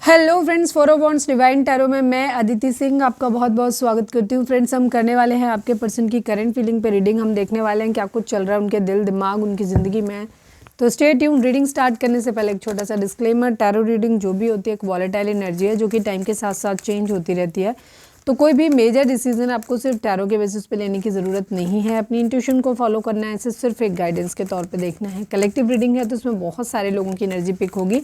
Hello friends, फोरोबॉन्ड्स divine tarot में मैं अदिति सिंह आपका बहुत बहुत स्वागत करती हूँ। फ्रेंड्स, हम करने वाले हैं आपके पर्सन की करंट फीलिंग पे रीडिंग। हम देखने वाले हैं क्या कुछ चल रहा है उनके दिल दिमाग उनकी ज़िंदगी में। तो स्टे ट्यून्ड। रीडिंग स्टार्ट करने से पहले एक छोटा सा डिस्क्लेमर, टैरो रीडिंग जो भी होती है एक वॉलेटाइल एनर्जी है जो कि टाइम के साथ साथ चेंज होती रहती है। तो कोई भी मेजर डिसीजन आपको सिर्फ टैरो के बेसिस पे लेने की ज़रूरत नहीं है। अपनी इंट्यूशन को फॉलो करना है, इसे सिर्फ एक गाइडेंस के तौर पे देखना है। कलेक्टिव रीडिंग है तो उसमें बहुत सारे लोगों की एनर्जी पिक होगी,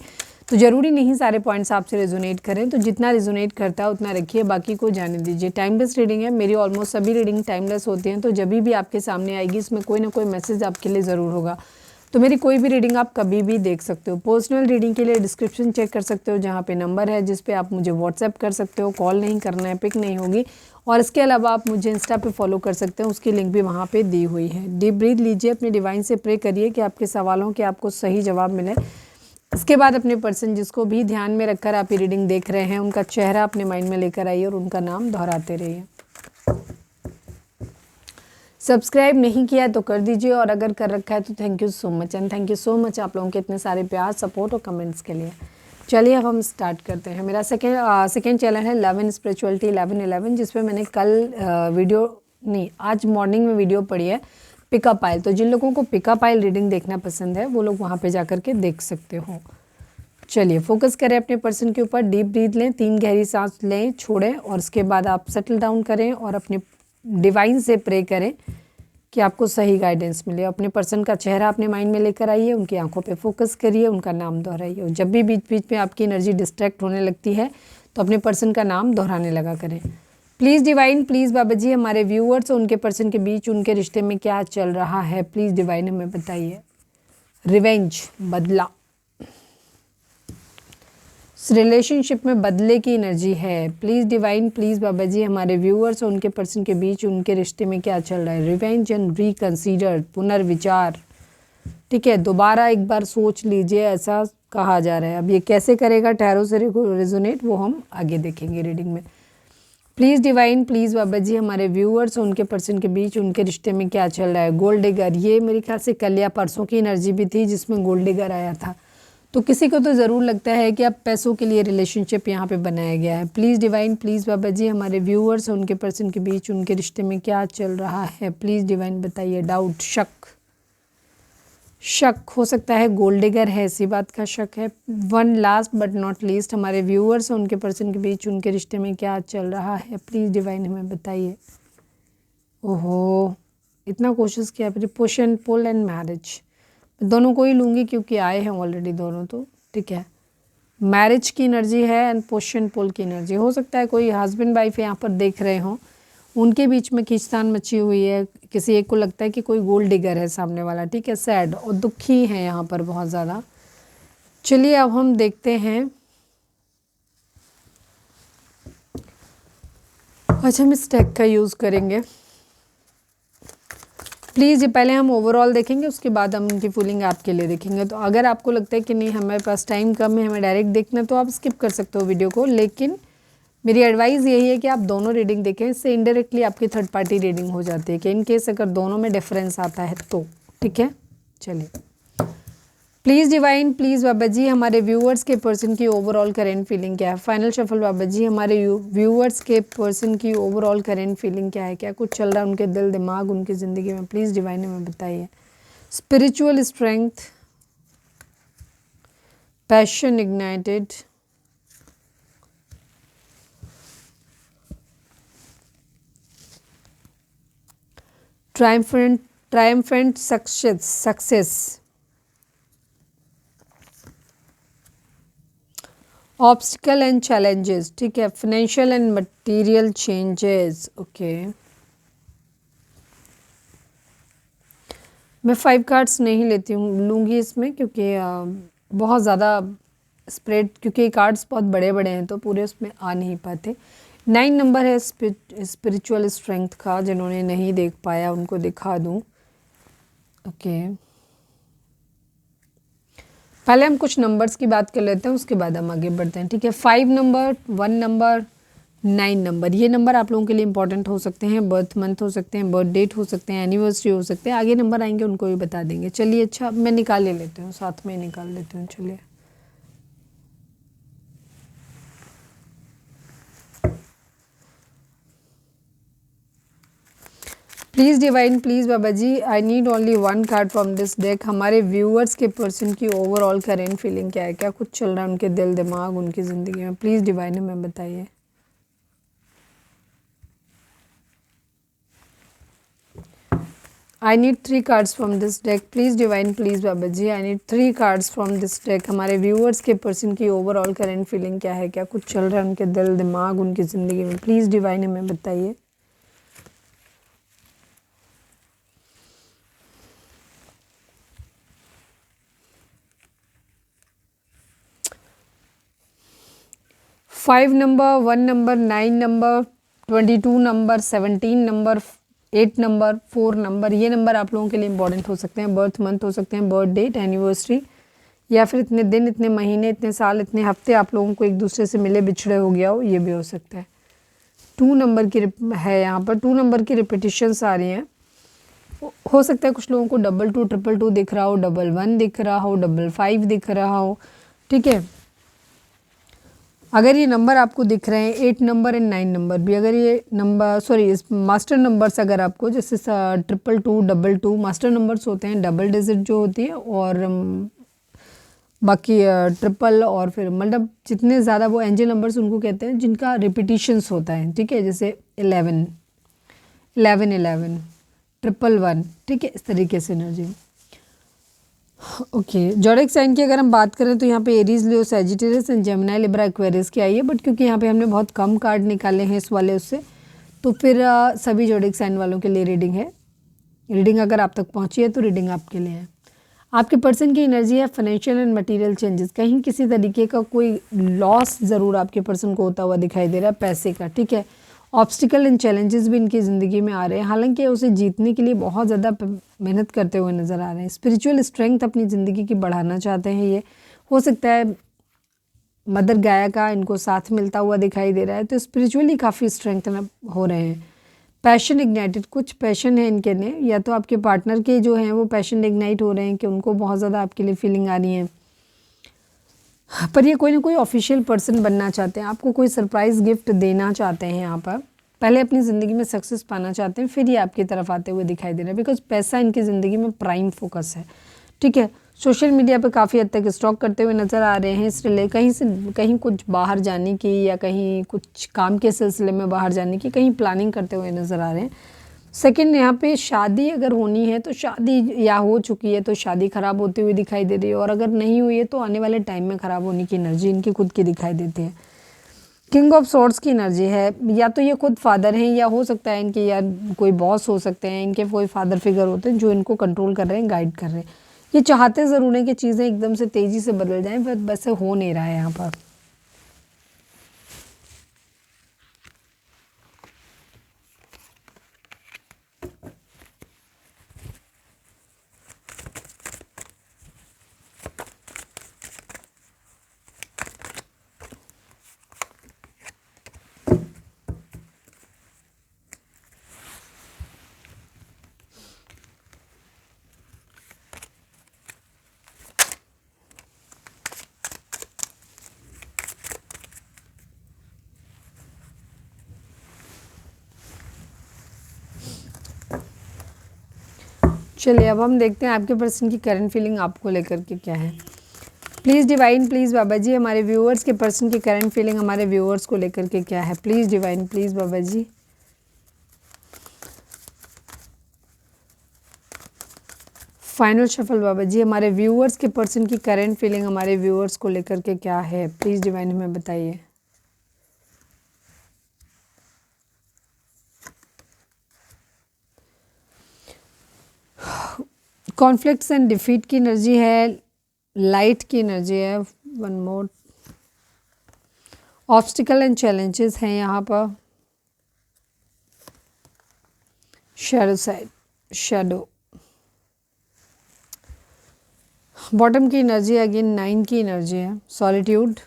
तो ज़रूरी नहीं सारे पॉइंट्स आपसे रेजोनेट करें। तो जितना रेजोनेट करता है उतना रखिए, बाकी को जाने दीजिए। टाइमलेस रीडिंग है, मेरी ऑलमोस्ट सभी रीडिंग टाइमलेस होती हैं। तो जब भी आपके सामने आएगी इसमें कोई ना कोई मैसेज आपके लिए ज़रूर होगा। तो मेरी कोई भी रीडिंग आप कभी भी देख सकते हो। पर्सनल रीडिंग के लिए डिस्क्रिप्शन चेक कर सकते हो, जहाँ पे नंबर है जिस पे आप मुझे व्हाट्सएप कर सकते हो। कॉल नहीं करना है, पिक नहीं होगी। और इसके अलावा आप मुझे इंस्टा पे फॉलो कर सकते हैं, उसकी लिंक भी वहाँ पे दी हुई है। डीप ब्रीथ लीजिए, अपने डिवाइन से प्रे करिए कि आपके सवालों के आपको सही जवाब मिले। इसके बाद अपने पर्सन जिसको भी ध्यान में रखकर आप ये रीडिंग देख रहे हैं उनका चेहरा अपने माइंड में लेकर आइए और उनका नाम दोहराते रहिए। सब्सक्राइब नहीं किया है तो कर दीजिए, और अगर कर रखा है तो thank you so much. And thank you so much आप लोगों के इतने सारे प्यार, सपोर्ट और कमेंट्स के लिए। चलिए अब हम स्टार्ट करते हैं। मेरा सेकेंड चैनल है लव एंड स्पिरिचुअलिटी 1111, जिसपे मैंने आज मॉर्निंग में वीडियो पढ़ी है पिकअप आइल। तो जिन लोगों को पिकअप आइल रीडिंग देखना पसंद है वो लोग वहाँ पे जा कर के देख सकते हो। चलिए फोकस करें अपने पर्सन के ऊपर। डीप ब्रीथ लें, 3 गहरी सांस लें, छोड़ें, और उसके बाद आप सेटल डाउन करें और अपने डिवाइन से प्रे करें कि आपको सही गाइडेंस मिले। अपने पर्सन का चेहरा अपने माइंड में लेकर आइए, उनकी आंखों पे फोकस करिए, उनका नाम दोहराइए। और जब भी बीच बीच में आपकी एनर्जी डिस्ट्रैक्ट होने लगती है तो अपने पर्सन का नाम दोहराने लगा करें। प्लीज़ डिवाइन, प्लीज़ बाबा जी, हमारे व्यूअर्स और उनके पर्सन के बीच उनके रिश्ते में क्या चल रहा है, प्लीज़ डिवाइन हमें बताइए। रिवेंज, बदला, रिलेशनशिप में बदले की एनर्जी है। प्लीज़ डिवाइन, प्लीज़ बाबा जी, हमारे व्यूअर्स और उनके पर्सन के बीच उनके रिश्ते में क्या चल रहा है। रिवेंज एंड रिकंसीडर, पुनर्विचार। ठीक है, दोबारा एक बार सोच लीजिए, ऐसा कहा जा रहा है। अब ये कैसे करेगा टैरो से रेजोनेट वो हम आगे देखेंगे रीडिंग में। प्लीज़ डिवाइन, प्लीज़ बाबा जी, हमारे व्यूअर्स और उनके पर्सन के बीच उनके रिश्ते में क्या चल रहा है। गोल्ड डिगर, ये मेरे ख्याल से कल या परसों की एनर्जी भी थी जिसमें गोल्ड डिगर आया था। तो किसी को तो ज़रूर लगता है कि अब पैसों के लिए रिलेशनशिप यहाँ पे बनाया गया है। प्लीज़ डिवाइन, प्लीज़ बाबा जी, हमारे व्यूअर्स और उनके पर्सन के बीच उनके रिश्ते में क्या चल रहा है, प्लीज़ डिवाइन बताइए। डाउट, शक हो सकता है गोल्ड डिगर है, इसी बात का शक है। One last but not least, हमारे व्यूअर्स और उनके पर्सन के बीच उनके रिश्ते में क्या चल रहा है, प्लीज़ डिवाइन हमें बताइए। ओहो, इतना कोशिश किया। फिर push and pull and marriage, दोनों को ही लूँगी क्योंकि आए हैं ऑलरेडी दोनों। तो ठीक है, मैरिज की एनर्जी है एंड पुश एंड पुल की एनर्जी। हो सकता है कोई हस्बैंड वाइफ यहाँ पर देख रहे हों, उनके बीच में खींचतान मची हुई है। किसी एक को लगता है कि कोई गोल्ड डिगर है सामने वाला। ठीक है, सैड और दुखी है यहाँ पर बहुत ज़्यादा। चलिए अब हम देखते हैं। अच्छा, हम इस डेक का यूज़ करेंगे। प्लीज़ ये पहले हम ओवरऑल देखेंगे, उसके बाद हम उनकी फीलिंग आपके लिए देखेंगे। तो अगर आपको लगता है कि नहीं हमारे पास टाइम कम है, हमें डायरेक्ट देखना है, तो आप स्किप कर सकते हो वीडियो को। लेकिन मेरी एडवाइस यही है कि आप दोनों रीडिंग देखें, इससे इनडायरेक्टली आपकी थर्ड पार्टी रीडिंग हो जाती है कि इन केस अगर दोनों में डिफरेंस आता है तो। ठीक है, चलिए। प्लीज़ डिवाइन, प्लीज़ बाबा जी, हमारे व्यूअर्स के पर्सन की ओवरऑल करेंट फीलिंग क्या है। फाइनल शफल बाबा जी, हमारे व्यूअर्स के पर्सन की ओवरऑल करेंट फीलिंग क्या है, क्या कुछ चल रहा है उनके दिल दिमाग उनकी ज़िंदगी में, प्लीज़ डिवाइन हमें बताइए। Spiritual strength, passion ignited, triumphant success, obstacle and challenges. ठीक है, financial and material changes. Okay, मैं 5 कार्ड्स नहीं लेती हूँ, लूँगी इसमें क्योंकि बहुत ज़्यादा स्प्रेड, क्योंकि कार्ड्स बहुत बड़े बड़े हैं तो पूरे उसमें आ नहीं पाते। 9 नंबर है स्पिरिचुअल स्ट्रेंथ का, जिन्होंने नहीं देख पाया उनको दिखा दूँ। ओके, पहले हम कुछ नंबर्स की बात कर लेते हैं, उसके बाद हम आगे बढ़ते हैं। ठीक है, 5 नंबर, 1 नंबर, 9 नंबर, ये नंबर आप लोगों के लिए इंपॉर्टेंट हो सकते हैं। बर्थ मंथ हो सकते हैं, बर्थ डेट हो सकते हैं, एनिवर्सरी हो सकते हैं। आगे नंबर आएंगे उनको भी बता देंगे। चलिए, अच्छा मैं निकाल ले लेती हूँ, साथ में निकाल लेती हूँ। चलिए, प्लीज़ डिवाइन, प्लीज़ बाबा जी, I need only one card from this deck. हमारे व्यूअर्स के पर्सन की ओवरऑल करेंट फीलिंग क्या है, क्या कुछ चल रहा है उनके दिल दिमाग उनकी ज़िंदगी में, प्लीज़ डिवाइन हमें बताइए। I need 3 cards from this deck, please divine, please बाबा जी, I need 3 cards from this deck. हमारे व्यूअर्स के पर्सन की ओवरऑल करेंट फीलिंग क्या है, क्या कुछ चल रहा है उनके दिल दिमाग उनकी ज़िंदगी में, प्लीज़ डिवाइन हमें बताइए। Five number, 1 number, 9 number, 22 number, 17 number, 8 number, 4 number, ये नंबर आप लोगों के लिए इंपॉर्टेंट हो सकते हैं। बर्थ मंथ हो सकते हैं, बर्थ डेट, एनिवर्सरी, या फिर इतने दिन, इतने महीने, इतने साल, इतने हफ्ते आप लोगों को एक दूसरे से मिले बिछड़े हो गया हो, ये भी हो सकता है। 2 नंबर की है यहाँ पर, 2 नंबर की रिपीटिशंस आ रही हैं। हो सकता है कुछ लोगों को 22, 222 दिख रहा हो, 11 दिख रहा हो, 55 दिख रहा हो, ठीक है। अगर ये नंबर आपको दिख रहे हैं 8 नंबर एंड 9 नंबर भी, अगर ये नंबर इस मास्टर नंबर्स अगर आपको जैसे 222, 22 मास्टर नंबर्स होते हैं, डबल डिजिट जो होती है, और बाकी ट्रिपल और फिर मतलब जितने ज़्यादा वो एंजल नंबर्स उनको कहते हैं जिनका रिपीटिशंस होता है, ठीक है। जैसे 11, 11, 11, 111, ठीक है, इस तरीके से एनर्जी। ओके, जोडिक साइन की अगर हम बात करें तो यहाँ पे Aries, Leo, Sagittarius and Gemini, Libra, Aquarius की आई है, बट क्योंकि यहाँ पे हमने बहुत कम कार्ड निकाले हैं इस वाले उससे, तो फिर सभी जोडिक साइन वालों के लिए रीडिंग है। रीडिंग अगर आप तक पहुँची है तो रीडिंग आपके लिए है। आपके पर्सन की एनर्जी है फाइनेंशियल एंड मटेरियल चेंजेस, कहीं किसी तरीके का कोई लॉस ज़रूर आपके पर्सन को होता हुआ दिखाई दे रहा है पैसे का, ठीक है। ऑब्स्टिकल एंड चैलेंजेस भी इनकी ज़िंदगी में आ रहे हैं, हालांकि उसे जीतने के लिए बहुत ज़्यादा मेहनत करते हुए नज़र आ रहे हैं। स्पिरिचुअल स्ट्रेंथ अपनी ज़िंदगी की बढ़ाना चाहते हैं ये, हो सकता है मदर गाया का इनको साथ मिलता हुआ दिखाई दे रहा है, तो स्पिरिचुअली काफ़ी स्ट्रेंथ हो रहे हैं। पैशन इग्नाइटेड, कुछ पैशन है इनके लिए, या तो आपके पार्टनर के जो हैं वो पैशन इग्नाइट हो रहे हैं कि उनको बहुत ज़्यादा आपके लिए फीलिंग आ रही है, पर ये कोई ना कोई ऑफिशियल पर्सन बनना चाहते हैं, आपको कोई सरप्राइज़ गिफ्ट देना चाहते हैं। यहाँ पर पहले अपनी ज़िंदगी में सक्सेस पाना चाहते हैं, फिर ये आपकी तरफ आते हुए दिखाई दे रहे हैं, बिकॉज पैसा इनकी ज़िंदगी में प्राइम फोकस है, ठीक है। सोशल मीडिया पे काफ़ी हद तक स्टॉक करते हुए नज़र आ रहे हैं, इसलिए कहीं से कहीं कुछ बाहर जाने की या कहीं कुछ काम के सिलसिले में बाहर जाने की कहीं प्लानिंग करते हुए नज़र आ रहे हैं। सेकंड, यहाँ पे शादी अगर होनी है तो शादी या हो चुकी है तो शादी ख़राब होती हुई दिखाई दे रही है, और अगर नहीं हुई है तो आने वाले टाइम में ख़राब होने की एनर्जी इनकी खुद की दिखाई देती है। किंग ऑफ सॉर्ड्स की एनर्जी है, या तो ये खुद फादर हैं, या हो सकता है इनके या कोई बॉस हो सकते हैं, इनके कोई फादर फिगर होते हैं जो इनको कंट्रोल कर रहे हैं, गाइड कर रहे हैं। ये चाहते ज़रूर हैं कि चीज़ें एकदम से तेज़ी से बदल जाएं, पर वैसे हो नहीं रहा है यहाँ पर। चलिए अब हम देखते हैं आपके पर्सन की करंट फीलिंग आपको लेकर के क्या है। प्लीज़ डिवाइन, प्लीज़ बाबा जी, हमारे व्यूअर्स के पर्सन की करंट फीलिंग हमारे व्यूअर्स को लेकर के क्या है। Please divine, please Baba ji. Final shuffle Baba जी, हमारे व्यूअर्स के पर्सन की करंट फीलिंग हमारे व्यूअर्स को लेकर के क्या है, प्लीज़ डिवाइन हमें बताइए। कॉन्फ्लिक्ट्स एंड डिफीट की एनर्जी है, लाइट की एनर्जी है, one more, obstacle and challenges हैं यहाँ पर, शैडो साइड, शैडो, बॉटम की एनर्जी अगेन 9 की एनर्जी है, सॉलिट्यूड,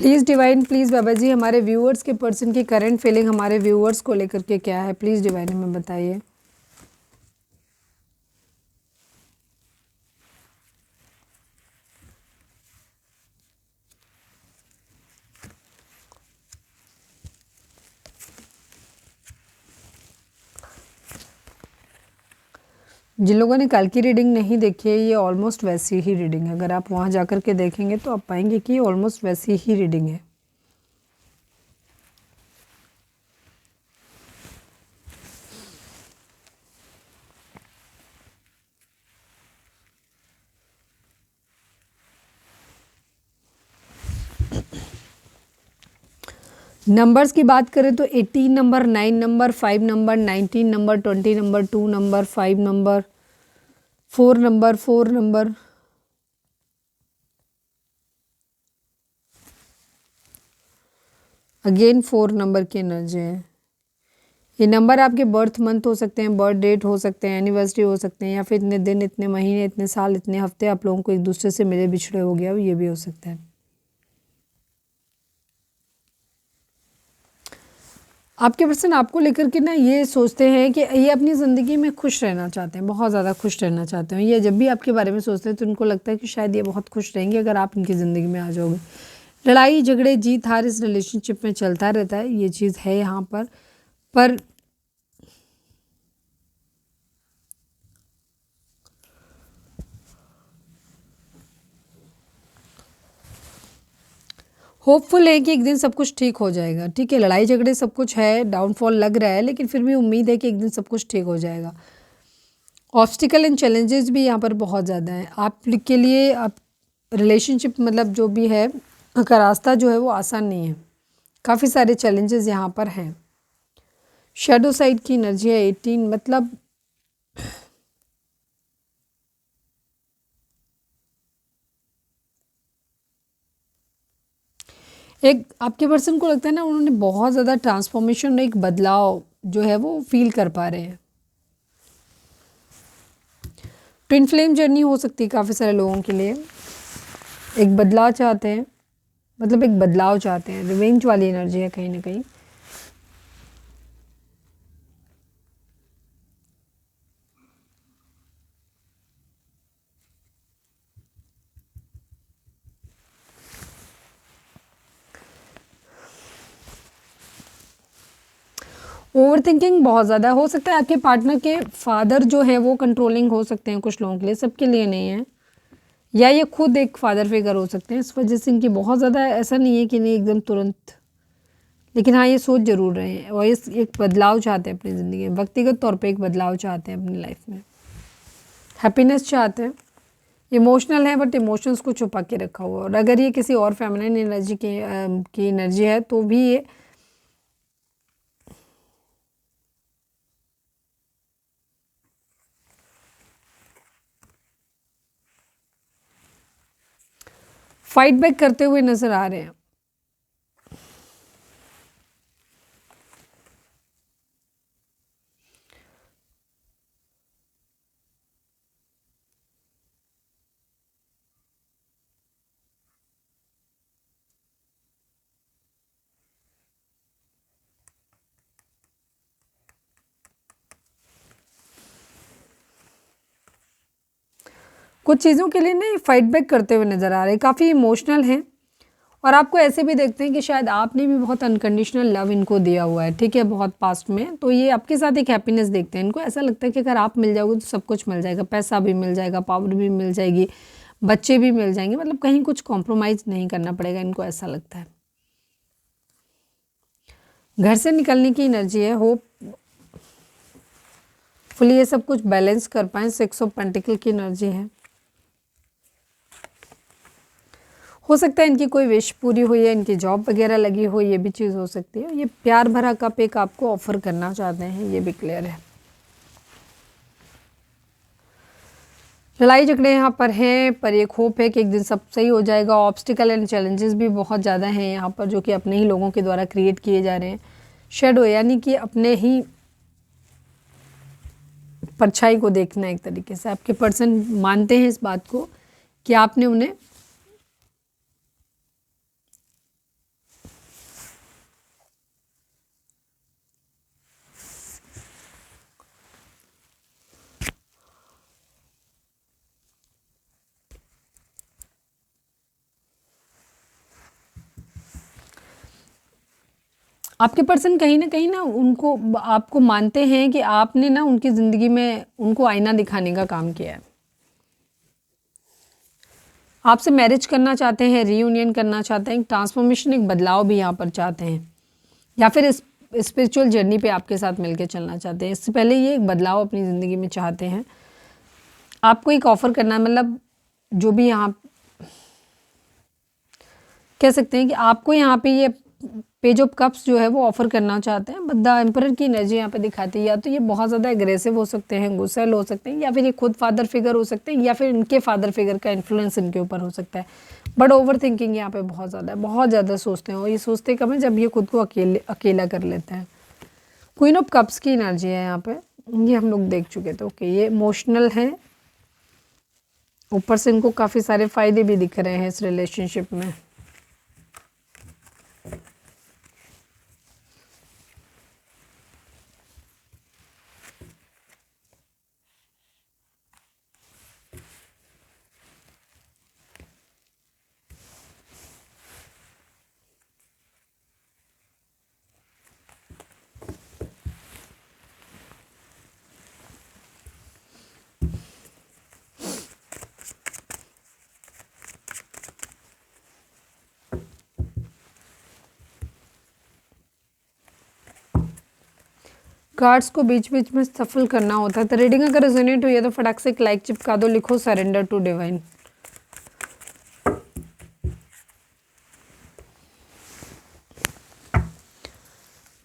प्लीज़ डिवाइन, प्लीज़ बाबा जी, हमारे व्यूअर्स के पर्सन की करंट फीलिंग हमारे व्यूअर्स को लेकर के क्या है, प्लीज़ डिवाइन हमें बताइए। जिन लोगों ने कल की रीडिंग नहीं देखी है, ये ऑलमोस्ट वैसी ही रीडिंग है। अगर आप वहाँ जा कर के देखेंगे तो आप पाएंगे कि ऑलमोस्ट वैसी ही रीडिंग है। नंबर्स की बात करें तो 18 number, 9 number, 5 number, 19 number, 20 number, 2 number, 5 number, 4 number, 4 number, again 4 number की एनर्जी है। ये नंबर आपके बर्थ मंथ हो सकते हैं, बर्थ डेट हो सकते हैं, एनिवर्सरी हो सकते हैं, या फिर इतने दिन, इतने महीने, इतने साल, इतने हफ्ते आप लोगों को एक दूसरे से मिले बिछड़े हो गया, ये भी हो सकता है। आपके पर्सन आपको लेकर के ना ये सोचते हैं कि ये अपनी ज़िंदगी में खुश रहना चाहते हैं, बहुत ज़्यादा खुश रहना चाहते हैं। ये जब भी आपके बारे में सोचते हैं तो उनको लगता है कि शायद ये बहुत खुश रहेंगे अगर आप इनकी ज़िंदगी में आ जाओगे। लड़ाई झगड़े जीत हार इस रिलेशनशिप में चलता रहता है, ये चीज़ है यहाँ पर होपफुल है कि एक दिन सब कुछ ठीक हो जाएगा। ठीक है, लड़ाई झगड़े सब कुछ है, डाउनफॉल लग रहा है, लेकिन फिर भी उम्मीद है कि एक दिन सब कुछ ठीक हो जाएगा। ऑब्स्टिकल एंड चैलेंजेस भी यहाँ पर बहुत ज़्यादा हैं आप के लिए। आप रिलेशनशिप मतलब जो भी है का रास्ता जो है वो आसान नहीं है, काफ़ी सारे चैलेंजेस यहाँ पर हैं। शेडो साइड की एनर्जी है 18, मतलब एक आपके पर्सन को लगता है ना उन्होंने बहुत ज़्यादा ट्रांसफॉर्मेशन, एक बदलाव जो है वो फील कर पा रहे हैं। ट्विन फ्लेम जर्नी हो सकती है काफ़ी सारे लोगों के लिए। एक बदलाव चाहते हैं, मतलब एक बदलाव चाहते हैं, रिवेंज वाली एनर्जी है कहीं ना कहीं। ओवर थिंकिंग बहुत ज़्यादा हो सकता है। आपके पार्टनर के फादर जो है वो कंट्रोलिंग हो सकते हैं कुछ लोगों के लिए, सबके लिए नहीं है, या ये खुद एक फादर फिगर हो सकते हैं। इस वजह से इनकी बहुत ज़्यादा, ऐसा नहीं है कि नहीं एकदम तुरंत, लेकिन हाँ ये सोच जरूर रहे हैं और इस एक बदलाव चाहते हैं अपनी ज़िंदगी में, व्यक्तिगत तौर पे एक बदलाव चाहते हैं अपनी लाइफ में, हैप्पीनेस चाहते हैं। इमोशनल है बट इमोशंस को छुपा के रखा हुआ, और अगर ये किसी और फेमिनिन एनर्जी की एनर्जी है तो भी ये फाइट बैक करते हुए नजर आ रहे हैं। कुछ चीज़ों के लिए ना फाइट बैक करते हुए नज़र आ रहे हैं, काफ़ी इमोशनल हैं, और आपको ऐसे भी देखते हैं कि शायद आपने भी बहुत अनकंडीशनल लव इनको दिया हुआ है, ठीक है, बहुत पास्ट में। तो ये आपके साथ एक हैप्पीनेस देखते हैं, इनको ऐसा लगता है कि अगर आप मिल जाओगे तो सब कुछ मिल जाएगा, पैसा भी मिल जाएगा, पावर भी मिल जाएगी, बच्चे भी मिल जाएंगे, मतलब कहीं कुछ कॉम्प्रोमाइज़ नहीं करना पड़ेगा, इनको ऐसा लगता है। घर से निकलने की एनर्जी है, होप फुली ये सब कुछ बैलेंस कर पाएँ। 6 ऑफ पेंटिकल की एनर्जी है। हो सकता है इनकी कोई विश पूरी हुई है, इनकी जॉब वगैरह लगी हो, ये भी चीज़ हो सकती है। ये प्यार भरा कप एक आपको ऑफर करना चाहते हैं, ये भी क्लियर है। लड़ाई झगड़े यहाँ पर हैं, पर एक होप है कि एक दिन सब सही हो जाएगा। ऑब्स्टिकल एंड चैलेंजेस भी बहुत ज़्यादा हैं यहाँ पर, जो कि अपने ही लोगों के द्वारा क्रिएट किए जा रहे हैं। शेडो यानी कि अपने ही परछाई को देखना, एक तरीके से आपके पर्सन मानते हैं इस बात को कि आपने उन्हें आपके पर्सन कहीं ना उनको आपको मानते हैं कि आपने ना उनकी ज़िंदगी में उनको आईना दिखाने का काम किया है। आपसे मैरिज करना चाहते हैं, रीयूनियन करना चाहते हैं, एक ट्रांसफॉर्मेशन, एक बदलाव भी यहाँ पर चाहते हैं, या फिर इस स्पिरिचुअल जर्नी पे आपके साथ मिलकर चलना चाहते हैं। इससे पहले ये एक बदलाव अपनी ज़िंदगी में चाहते हैं। आपको एक ऑफ़र करना है, मतलब जो भी यहाँ कह सकते हैं कि आपको यहाँ पे ये पेज ऑफ कप्स जो है वो ऑफर करना चाहते हैं। बट द एम्परर की एनर्जी यहाँ पे दिखाती है, या तो ये बहुत ज़्यादा एग्रेसिव हो सकते हैं, गुस्सैल हो सकते हैं, या फिर ये खुद फादर फिगर हो सकते हैं, या फिर इनके फादर फिगर का इन्फ्लुएंस इनके ऊपर हो सकता है। बट ओवर थिंकिंग यहाँ पे बहुत ज़्यादा है, बहुत ज़्यादा सोचते हैं, और ये सोचते कम है जब ये खुद को अकेला कर लेते हैं। क्वीन ऑफ कप्स की एनर्जी है यहाँ पे, ये हम लोग देख चुके थे। ओके, ये इमोशनल है, ऊपर से इनको काफ़ी सारे फ़ायदे भी दिख रहे हैं इस रिलेशनशिप में। कार्ड्स को बीच बीच में सफल करना होता है। तो रीडिंग अगर रेजोनेट हुई है तो फटाक से एक लाइक चिपका दो, लिखो surrender to divine.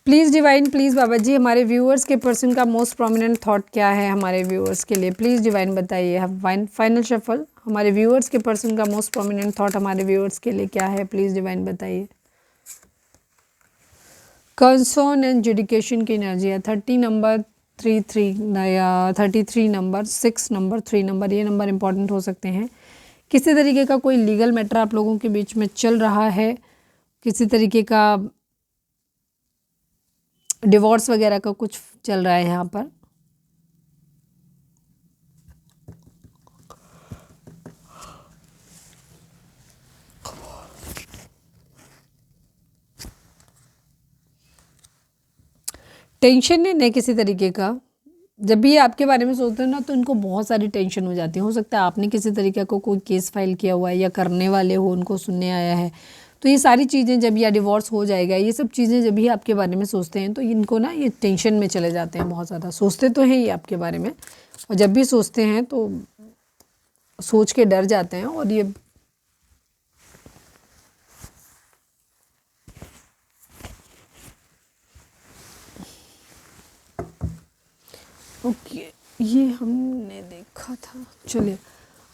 Please divine, please बाबा जी, हमारे व्यूअर्स के पर्सन का मोस्ट प्रोमिनेंट थॉट क्या है हमारे व्यूअर्स के लिए? प्लीज़ डिवाइन बताइए। फाइनल शफल, हमारे व्यूअर्स के पर्सन का मोस्ट प्रोमिनेंट थॉट हमारे व्यूअर्स के लिए क्या है? प्लीज़ डिवाइन बताइए। कंसर्न एंड जुडिकेशन की एनर्जी है। 30 नंबर, 33 या 33 नंबर, 6 नंबर, 3 नंबर, ये नंबर इंपॉर्टेंट हो सकते हैं। किसी तरीके का कोई लीगल मैटर आप लोगों के बीच में चल रहा है, किसी तरीके का डिवोर्स वगैरह का कुछ चल रहा है यहाँ पर। टेंशन है किसी तरीके का। जब भी ये आपके बारे में सोचते हैं ना तो इनको बहुत सारी टेंशन हो जाती है। हो सकता है आपने किसी तरीके का कोई केस फाइल किया हुआ है, या करने वाले हो, उनको सुनने आया है। तो ये सारी चीज़ें जब, या डिवोर्स हो जाएगा, ये सब चीज़ें जब भी आपके बारे में सोचते हैं तो इनको ना ये टेंशन में चले जाते हैं। बहुत ज़्यादा सोचते तो हैं ये आपके बारे में, और जब भी सोचते हैं तो सोच के डर जाते हैं। और ये ओके, ये हमने देखा था। चलिए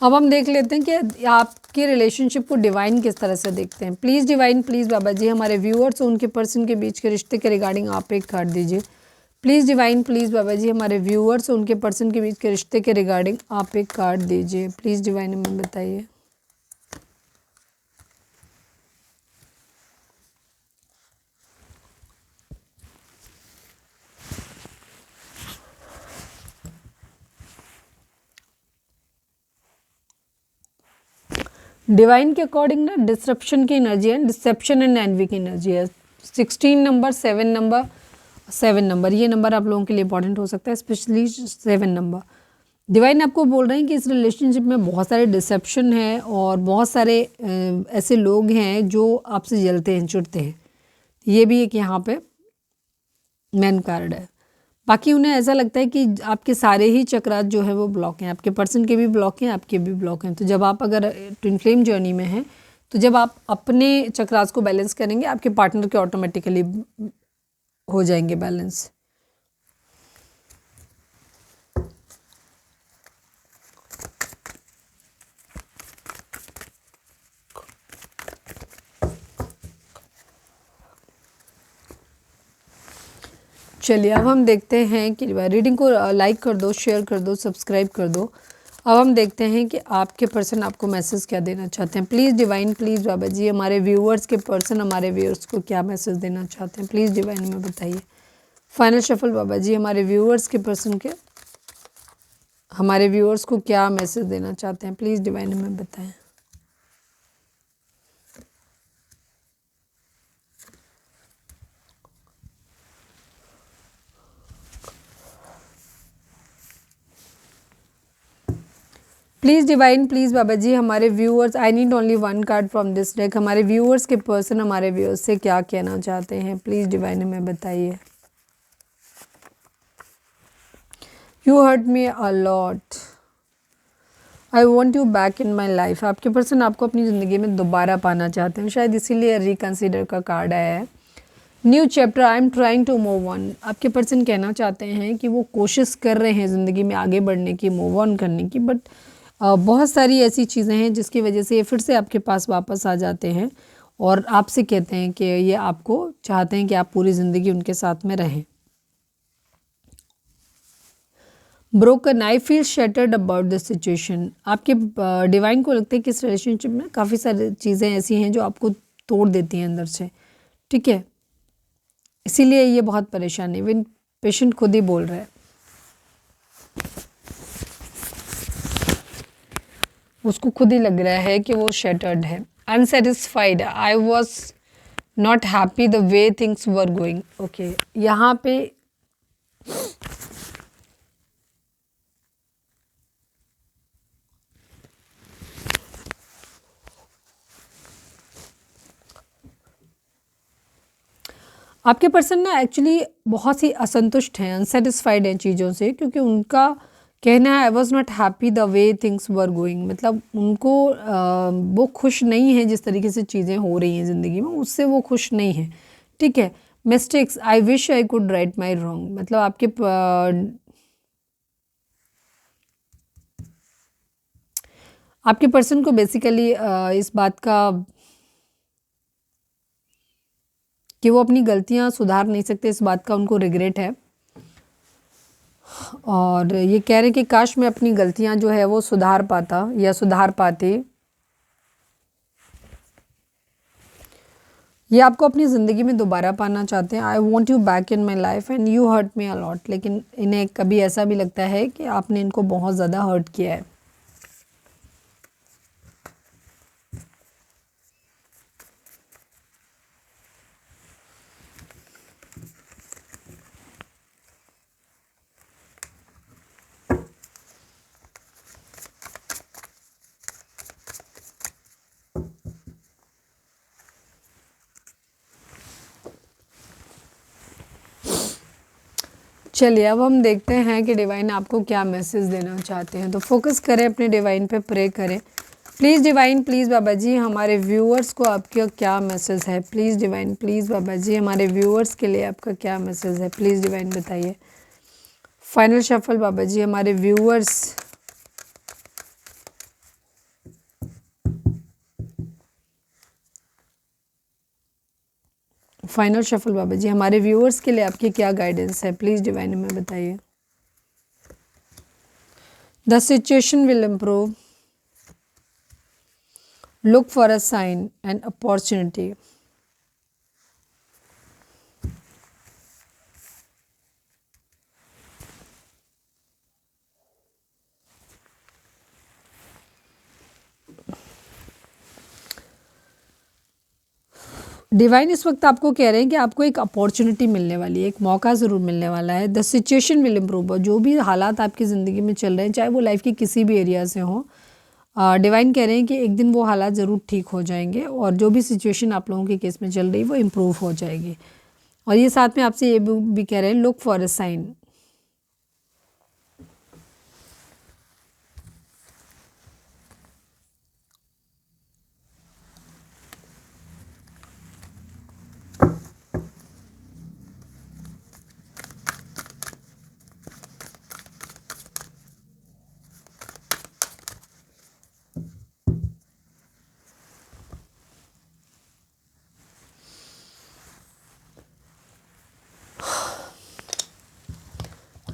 अब हम देख लेते हैं कि आपके रिलेशनशिप को डिवाइन किस तरह से देखते हैं। प्लीज़ डिवाइन, प्लीज़ बाबा जी, हमारे व्यूअर्स और उनके पर्सन के बीच के रिश्ते के रिगार्डिंग आप एक कार्ड दीजिए। प्लीज़ डिवाइन, प्लीज़ बाबा जी, हमारे व्यूअर्स और उनके पर्सन के बीच के रिश्ते के रिगार्डिंग आप एक कार्ड दीजिए। प्लीज़ डिवाइन हमें बताइए। डिवाइन के अकॉर्डिंग ना डिसरप्शन की एनर्जी है, डिसेप्शन एंड एनवी की एनर्जी है। 16 नंबर, 7 नंबर, 7 नंबर, ये नंबर आप लोगों के लिए इंपॉर्टेंट हो सकता है, स्पेशली 7 नंबर। डिवाइन आपको बोल रहे हैं कि इस रिलेशनशिप में बहुत सारे डिसेप्शन है, और बहुत सारे ऐसे लोग हैं जो आपसे जलते हैं, चिढ़ते हैं। ये भी एक यहाँ पे मेन कार्ड है। बाकी उन्हें ऐसा लगता है कि आपके सारे ही चक्रास जो है वो ब्लॉक हैं, आपके पर्सन के भी ब्लॉक हैं, आपके भी ब्लॉक हैं। तो जब आप अगर ट्विन फ्लेम जर्नी में हैं, तो जब आप अपने चक्रास को बैलेंस करेंगे, आपके पार्टनर के ऑटोमेटिकली हो जाएंगे बैलेंस। चलिए अब हम देखते हैं कि रीडिंग को लाइक कर दो, शेयर कर दो, सब्सक्राइब कर दो। अब हम देखते हैं कि आपके पर्सन आपको मैसेज क्या देना चाहते हैं। प्लीज़ डिवाइन, प्लीज़ बाबा जी, हमारे व्यूअर्स के पर्सन हमारे व्यूअर्स को क्या मैसेज देना चाहते हैं? प्लीज़ डिवाइन में बताइए। फाइनल शफल बाबा जी, हमारे व्यूअर्स के पर्सन के हमारे व्यूअर्स को क्या मैसेज देना चाहते हैं? प्लीज़ डिवाइन में बताएं। प्लीज़ डिवाइन, प्लीज़ बाबा जी हमारे viewers, I need only one card from this deck, हमारे व्यूअर्स के पर्सन हमारे व्यूअर्स से क्या कहना चाहते हैं, प्लीज़ डिवाइन हमें बताइए। You hurt me a lot, I want you back in my life. आपके पर्सन आपको अपनी ज़िंदगी में दोबारा पाना चाहते हैं, शायद इसीलिए रिकन्सिडर का कार्ड आया है। New chapter, I am trying to move on. आपके पर्सन कहना चाहते हैं कि वो कोशिश कर रहे हैं ज़िंदगी में आगे बढ़ने की, मूव ऑन करने की, बट बहुत सारी ऐसी चीज़ें हैं जिसकी वजह से ये फिर से आपके पास वापस आ जाते हैं और आपसे कहते हैं कि ये आपको चाहते हैं कि आप पूरी ज़िंदगी उनके साथ में रहें। Broken, I feel shattered about this situation. आपके डिवाइन को लगता है कि इस रिलेशनशिप में काफ़ी सारी चीज़ें ऐसी हैं जो आपको तोड़ देती हैं अंदर से, ठीक है, इसीलिए ये बहुत परेशान है। इवन पेशेंट खुद ही बोल रहा है, उसको खुद ही लग रहा है कि वो शैटर्ड है। Unsatisfied, I was not happy the way things were going. Okay, यहाँ पे आपके पर्सन ना एक्चुअली बहुत ही असंतुष्ट हैं, अनसेटिस्फाइड हैं चीज़ों से, क्योंकि उनका कहना है I was not happy the way things were going, मतलब उनको वो खुश नहीं है जिस तरीके से चीज़ें हो रही हैं ज़िंदगी में, उससे वो खुश नहीं है, ठीक है। Mistakes, I wish I could write my wrong, मतलब आपके पर्सन को बेसिकली इस बात का कि वो अपनी गलतियां सुधार नहीं सकते, इस बात का उनको रिग्रेट है और ये कह रहे हैं कि काश मैं अपनी गलतियां जो है वो सुधार पाता या सुधार पाती। ये आपको अपनी ज़िंदगी में दोबारा पाना चाहते हैं। I want you back in my life and you hurt me a lot, लेकिन इन्हें कभी ऐसा भी लगता है कि आपने इनको बहुत ज़्यादा हर्ट किया है। चलिए अब हम देखते हैं कि डिवाइन आपको क्या मैसेज देना चाहते हैं, तो फोकस करें अपने डिवाइन पे, प्रे करें। प्लीज़ डिवाइन, प्लीज़ बाबा जी हमारे व्यूअर्स को आपका क्या मैसेज है। प्लीज़ डिवाइन, प्लीज़ बाबा जी हमारे व्यूअर्स के लिए आपका क्या मैसेज है, प्लीज़ डिवाइन बताइए। फाइनल शफल बाबा जी हमारे व्यूअर्स, फाइनल शफल बाबा जी हमारे व्यूअर्स के लिए आपकी क्या गाइडेंस है, प्लीज़ डिवाइन हमें बताइए। The situation will improve, look for a sign and opportunity। Divine इस वक्त आपको कह रहे हैं कि आपको एक अपॉर्चुनिटी मिलने वाली है, एक मौका ज़रूर मिलने वाला है। द सिचुएशन विल इम्प्रूव, जो भी हालात आपकी ज़िंदगी में चल रहे हैं, चाहे वो लाइफ के किसी भी एरिया से हों, डिवाइन कह रहे हैं कि एक दिन वो हालात ज़रूर ठीक हो जाएंगे और जो भी सिचुएशन आप लोगों के केस में चल रही है वो इम्प्रूव हो जाएगी। और ये साथ में आपसे ये भी कह रहे हैं लुक फॉर अ साइन।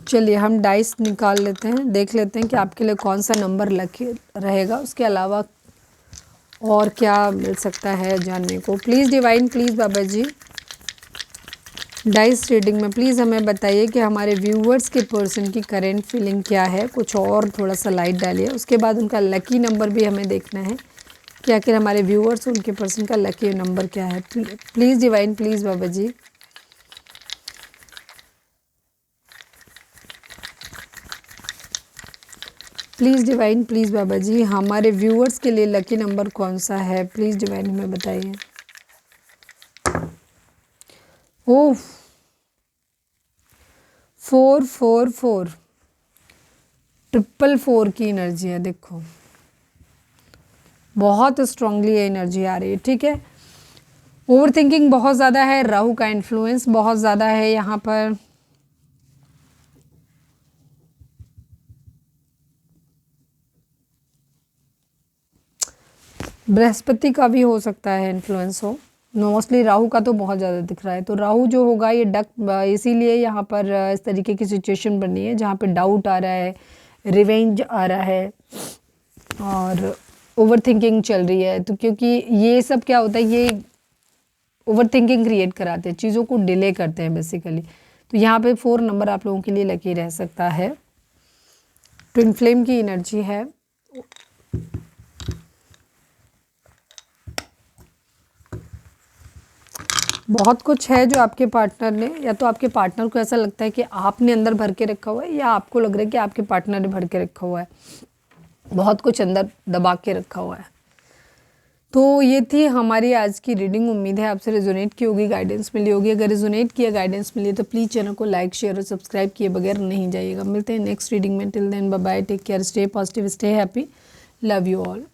चलिए हम डाइस निकाल लेते हैं, देख लेते हैं कि आपके लिए कौन सा नंबर लकी रहेगा, उसके अलावा और क्या मिल सकता है जानने को। प्लीज़ डिवाइन, प्लीज़ बाबा जी डाइस रीडिंग में प्लीज़ हमें बताइए कि हमारे व्यूअर्स के पर्सन की करेंट फीलिंग क्या है, कुछ और थोड़ा सा लाइट डालिए। उसके बाद उनका लकी नंबर भी हमें देखना है कि आखिर हमारे व्यूअर्स उनके पर्सन का लकी नंबर क्या है। Please divine, please Baba ji. Please divine, please बाबा जी, हमारे व्यूअर्स के लिए लकी नंबर कौन सा है, प्लीज़ डिवाइन हमें बताइए। ओह 444, 444 की एनर्जी है, देखो बहुत स्ट्रांगली ये एनर्जी आ रही है, ठीक है। ओवर थिंकिंग बहुत ज़्यादा है, राहु का इन्फ्लुएंस बहुत ज़्यादा है यहाँ पर। बृहस्पति का भी हो सकता है इन्फ्लुएंस हो, मोस्टली राहु का तो बहुत ज़्यादा दिख रहा है। तो राहु जो होगा ये इसीलिए यहाँ पर इस तरीके की सिचुएशन बनी है जहाँ पे डाउट आ रहा है, रिवेंज आ रहा है और ओवर थिंकिंग चल रही है। तो क्योंकि ये सब क्या होता है, ये ओवर थिंकिंग क्रिएट कराते हैं, चीज़ों को डिले करते हैं बेसिकली। तो यहाँ पे 4 नंबर आप लोगों के लिए लकी रह सकता है। ट्विन फ्लेम की एनर्जी है। बहुत कुछ है जो आपके पार्टनर ने, या तो आपके पार्टनर को ऐसा लगता है कि आपने अंदर भर के रखा हुआ है, या आपको लग रहा है कि आपके पार्टनर ने भर के रखा हुआ है, बहुत कुछ अंदर दबा के रखा हुआ है। तो ये थी हमारी आज की रीडिंग। उम्मीद है आपसे रेजोनेट की होगी, गाइडेंस मिली होगी। अगर रेजोनेट किया, गाइडेंस मिली तो प्लीज़ चैनल को लाइक, शेयर और सब्सक्राइब किए बगैर नहीं जाइएगा। मिलते हैं नेक्स्ट रीडिंग में। Till then bye bye, take care, stay positive, stay happy, love you all.